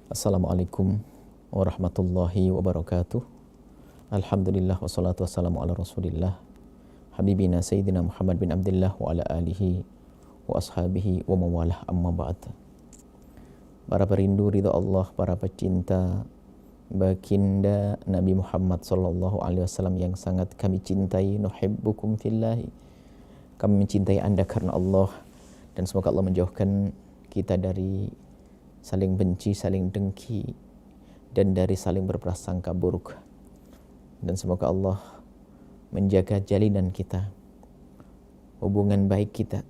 Assalamualaikum warahmatullahi wabarakatuh. Alhamdulillah wassalatu wassalamu ala rasulillah Habibina Sayyidina Muhammad bin Abdullah wa ala alihi wa ashabihi wa mawalah, amma ba'd. Para perindu ridha Allah, para pecinta baginda Nabi Muhammad sallallahu alaihi wasallam yang sangat kami cintai, nuhibbukum fillahi. Kami mencintai Anda karena Allah, dan semoga Allah menjauhkan kita dari saling benci, saling dengki, dan dari saling berprasangka buruk. Dan semoga Allah menjaga jalinan kita, hubungan baik kita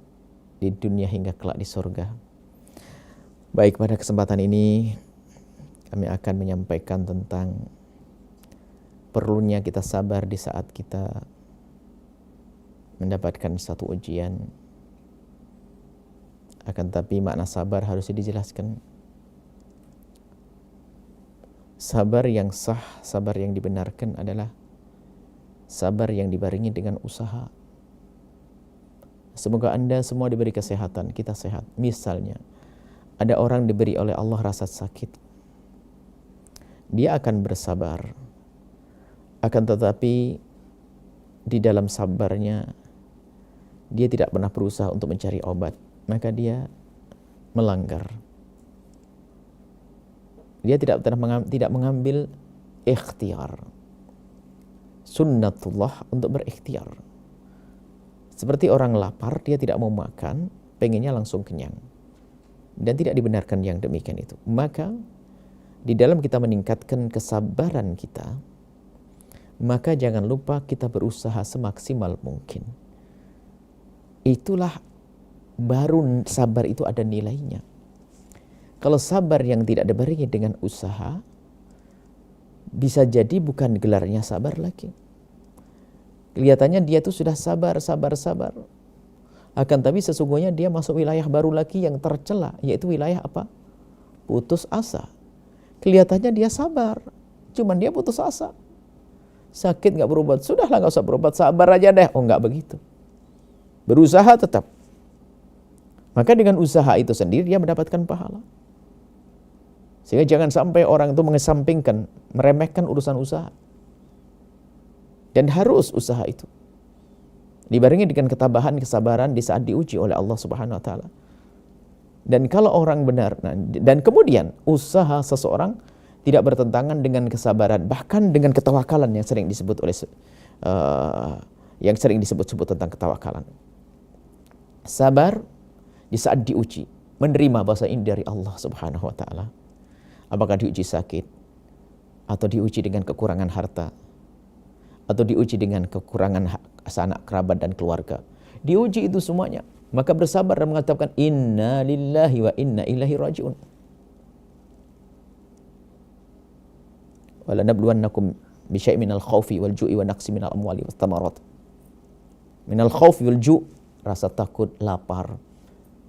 di dunia hingga kelak di surga. Baik, pada kesempatan ini kami akan menyampaikan tentang perlunya kita sabar di saat kita mendapatkan satu ujian. Akan tapi makna sabar harus dijelaskan. Sabar yang sah, sabar yang dibenarkan adalah sabar yang dibarengi dengan usaha. Semoga Anda semua diberi kesehatan, kita sehat. Misalnya, ada orang diberi oleh Allah rasa sakit. Dia akan bersabar. Akan tetapi, di dalam sabarnya, dia tidak pernah berusaha untuk mencari obat. Maka dia melanggar. Dia tidak mengambil ikhtiar, sunnatullah untuk berikhtiar. Seperti orang lapar, dia tidak mau makan, pengennya langsung kenyang, dan tidak dibenarkan yang demikian itu. Maka di dalam kita meningkatkan kesabaran kita, maka jangan lupa kita berusaha semaksimal mungkin. Itulah baru sabar itu ada nilainya. Kalau sabar yang tidak dibarengi dengan usaha, bisa jadi bukan gelarnya sabar lagi. Kelihatannya dia tuh sudah sabar. Akan tapi sesungguhnya dia masuk wilayah baru lagi yang tercela, yaitu wilayah apa? Putus asa. Kelihatannya dia sabar, cuman dia putus asa. Sakit gak berobat, sudahlah gak usah berobat, sabar aja deh. Oh, gak begitu. Berusaha tetap. Maka dengan usaha itu sendiri dia mendapatkan pahala. Sehingga jangan sampai orang itu mengesampingkan, meremehkan urusan usaha. Dan harus usaha itu dibarengi dengan ketabahan, kesabaran di saat diuji oleh Allah Subhanahu wa taala. Dan kalau orang benar, dan kemudian usaha seseorang tidak bertentangan dengan kesabaran, bahkan dengan ketawakalan yang sering disebut oleh sebut tentang ketawakalan. Sabar di saat diuji, menerima bahasa ini dari Allah Subhanahu wa taala. Apakah diuji sakit, atau diuji dengan kekurangan harta, atau diuji dengan kekurangan sanak kerabat dan keluarga. Diuji itu semuanya, maka bersabar dan mengatakan inna lillahi wa inna ilaihi raji'un. Wala nabluwannakum bi syai'in minal khaufi wal ju'i wa naqsi minal amwali was thamarat. Minal khaufi wal ju', rasa takut, lapar,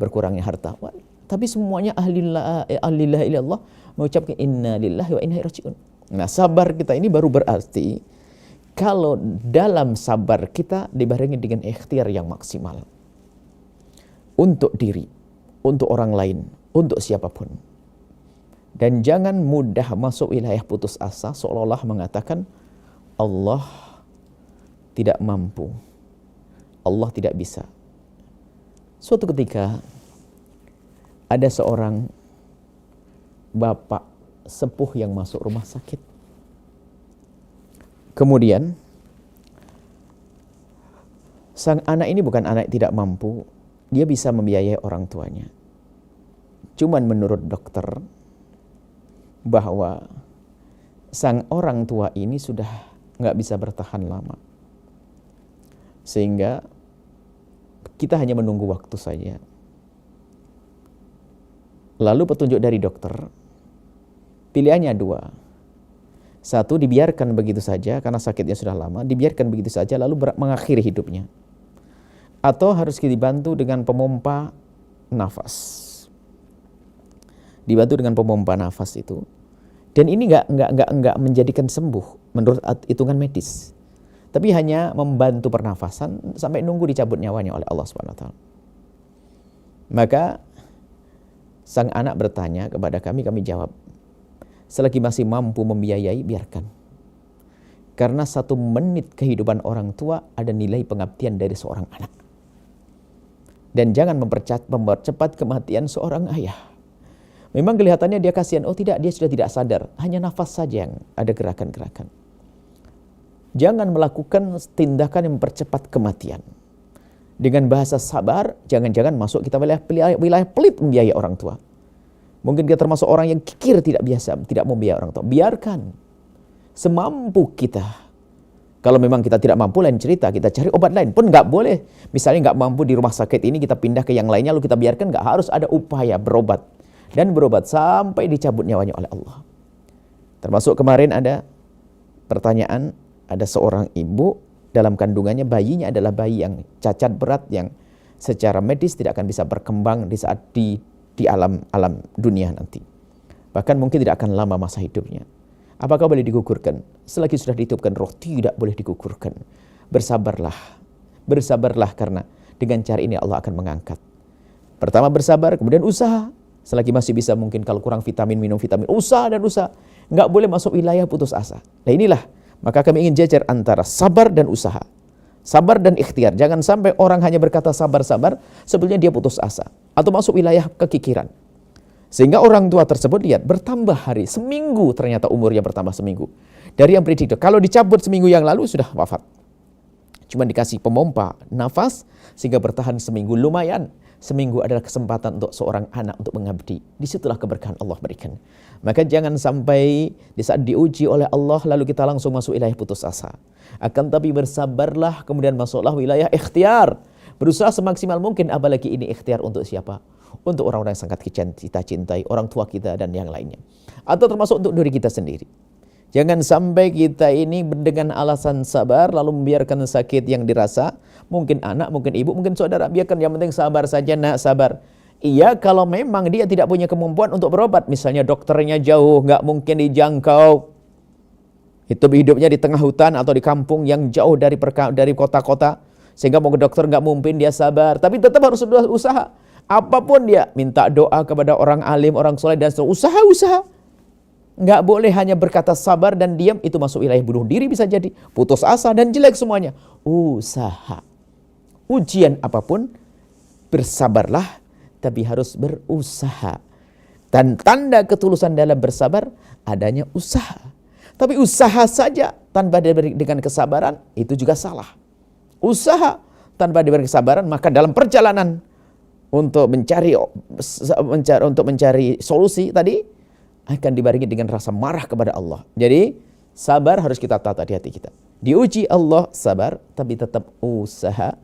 berkurangnya harta. Tapi semuanya ahlillahi ilallah mengucapkan inna lillahi wa inna ilaihi raji'un. Nah, sabar kita ini baru berarti kalau dalam sabar kita dibarengi dengan ikhtiar yang maksimal. Untuk diri, untuk orang lain, untuk siapapun. Dan jangan mudah masuk wilayah putus asa seolah-olah mengatakan Allah tidak mampu, Allah tidak bisa. Suatu ketika ada seorang bapak sepuh yang masuk rumah sakit. Kemudian sang anak ini bukan anak tidak mampu, dia bisa membiayai orang tuanya. Cuman menurut dokter bahwa sang orang tua ini sudah nggak bisa bertahan lama, sehingga kita hanya menunggu waktu saja. Lalu petunjuk dari dokter, pilihannya dua. Satu, dibiarkan begitu saja karena sakitnya sudah lama, dibiarkan begitu saja lalu mengakhiri hidupnya. Atau harus dibantu dengan pemompa nafas. Dibantu dengan pemompa nafas itu. Dan ini enggak menjadikan sembuh menurut hitungan medis. Tapi hanya membantu pernafasan sampai nunggu dicabut nyawanya oleh Allah Subhanahu wa taala. Maka sang anak bertanya kepada kami jawab, Selagi masih mampu membiayai, biarkan. Karena 1 menit kehidupan orang tua ada nilai pengabdian dari seorang anak. Dan jangan mempercepat kematian seorang ayah. Memang kelihatannya dia kasihan, oh tidak, dia sudah tidak sadar. Hanya nafas saja yang ada gerakan-gerakan. Jangan melakukan tindakan yang mempercepat kematian. Dengan bahasa sabar, jangan-jangan masuk kita wilayah pelit membiayai orang tua. Mungkin kita termasuk orang yang kikir, tidak biasa, tidak membiayai orang tua. Biarkan semampu kita. Kalau memang kita tidak mampu, lain cerita, kita cari obat lain pun nggak boleh. Misalnya nggak mampu di rumah sakit ini, kita pindah ke yang lainnya, lalu kita biarkan, nggak, harus ada upaya berobat. Dan berobat sampai dicabut nyawanya oleh Allah. Termasuk kemarin ada pertanyaan, ada seorang ibu, dalam kandungannya bayinya adalah bayi yang cacat berat, yang secara medis tidak akan bisa berkembang di saat di alam dunia nanti. Bahkan mungkin tidak akan lama masa hidupnya. Apakah boleh digugurkan? Selagi sudah ditiupkan roh, tidak boleh digugurkan. Bersabarlah. Bersabarlah, karena dengan cara ini Allah akan mengangkat. Pertama bersabar, kemudian usaha. Selagi masih bisa, mungkin kalau kurang vitamin, minum vitamin. Usaha dan usaha. Nggak boleh masuk wilayah putus asa. Nah inilah, maka kami ingin jajar antara sabar dan usaha. Sabar dan ikhtiar. Jangan sampai orang hanya berkata sabar-sabar, sebetulnya dia putus asa. Atau masuk wilayah kekikiran. Sehingga orang tua tersebut lihat bertambah hari, seminggu ternyata umurnya bertambah seminggu. Dari yang prediktor, kalau dicabut seminggu yang lalu sudah wafat. Cuma dikasih pemompa nafas sehingga bertahan seminggu, lumayan. Seminggu adalah kesempatan untuk seorang anak untuk mengabdi. Disitulah keberkahan Allah berikan. Maka jangan sampai di saat diuji oleh Allah lalu kita langsung masuk wilayah putus asa. Akan tapi bersabarlah, kemudian masuklah wilayah ikhtiar. Berusaha semaksimal mungkin, apalagi ini ikhtiar untuk siapa? Untuk orang-orang yang sangat kita cintai, orang tua kita dan yang lainnya. Atau termasuk untuk diri kita sendiri. Jangan sampai kita ini dengan alasan sabar lalu membiarkan sakit yang dirasa. Mungkin anak, mungkin ibu, mungkin saudara. Biarkan, yang penting sabar saja nak, sabar. Iya, kalau memang dia tidak punya kemampuan untuk berobat. Misalnya dokternya jauh, nggak mungkin dijangkau. Itu hidupnya di tengah hutan atau di kampung yang jauh dari kota-kota. Sehingga mau ke dokter nggak mungkin, dia sabar. Tapi tetap harus usaha. Apapun dia, minta doa kepada orang alim, orang soleh, dan usaha. Nggak boleh hanya berkata sabar dan diam, itu masuk wilayah bunuh diri bisa jadi. Putus asa dan jelek semuanya. Usaha. Ujian apapun, bersabarlah, tapi harus berusaha. Dan tanda ketulusan dalam bersabar, adanya usaha. Tapi usaha saja tanpa diberi dengan kesabaran, itu juga salah. Usaha tanpa diberi kesabaran, maka dalam perjalanan untuk mencari solusi tadi akan dibarengi dengan rasa marah kepada Allah. Jadi sabar harus kita tata di hati kita. Diuji Allah sabar, tapi tetap usaha.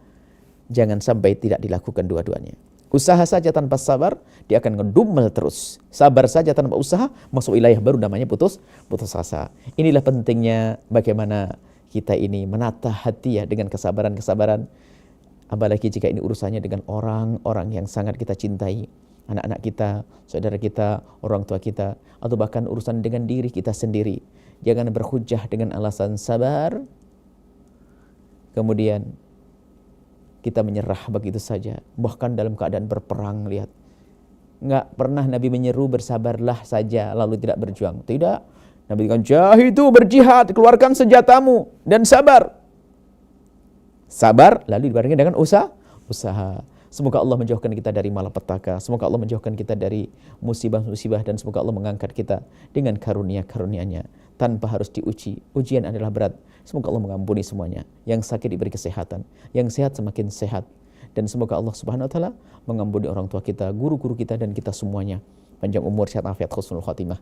Jangan sampai tidak dilakukan dua-duanya. Usaha saja tanpa sabar, dia akan ngedumel terus. Sabar saja tanpa usaha, masuk wilayah baru namanya putus asa. Inilah pentingnya bagaimana kita ini menata hati ya dengan kesabaran-kesabaran. Apalagi jika ini urusannya dengan orang-orang yang sangat kita cintai. Anak-anak kita, saudara kita, orang tua kita. Atau bahkan urusan dengan diri kita sendiri. Jangan berhujjah dengan alasan sabar. Kemudian kita menyerah begitu saja. Bahkan dalam keadaan berperang, lihat. Enggak pernah Nabi menyeru bersabarlah saja lalu tidak berjuang. Tidak. Nabi katakan, jahidu, berjihad, keluarkan senjatamu dan sabar. Sabar lalu dibarengi dengan usaha. Semoga Allah menjauhkan kita dari malapetaka. Semoga Allah menjauhkan kita dari musibah-musibah. Dan semoga Allah mengangkat kita dengan karunia-karunia-Nya tanpa harus diuji. Ujian adalah berat. Semoga Allah mengampuni semuanya. Yang sakit diberi kesehatan. Yang sehat semakin sehat. Dan semoga Allah Subhanahu Wa Taala mengampuni orang tua kita, guru-guru kita, dan kita semuanya. Panjang umur, sehat, afiat, husnul khatimah.